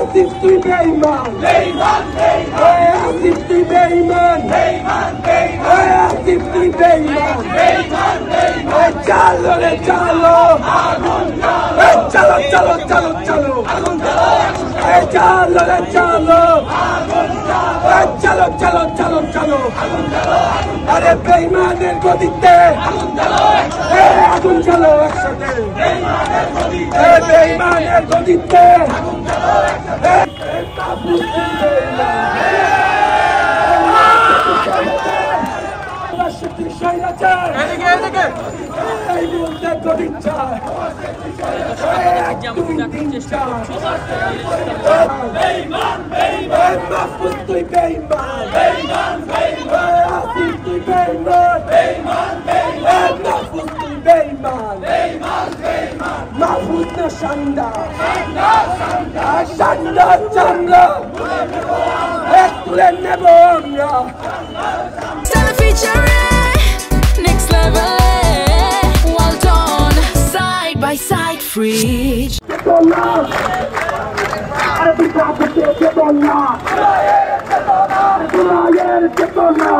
আসিফ তুই বেঈমান আসিফ তুই বেঈমান আসিফ তুই বেঈমান চলো রে চলো চলো চলো চলো চলো চলো রে চলো চলো চলো চলো চলো আরে বেঈমানের গদিতে আগুন চলো একসাথে বেঈমানের গদিতে Mahfuz na Shanda Shanda Chandra Tulen nebo আমরা Stella featuring next level well done side by side free Ketona Arabi kapte ketona Ketona Ketona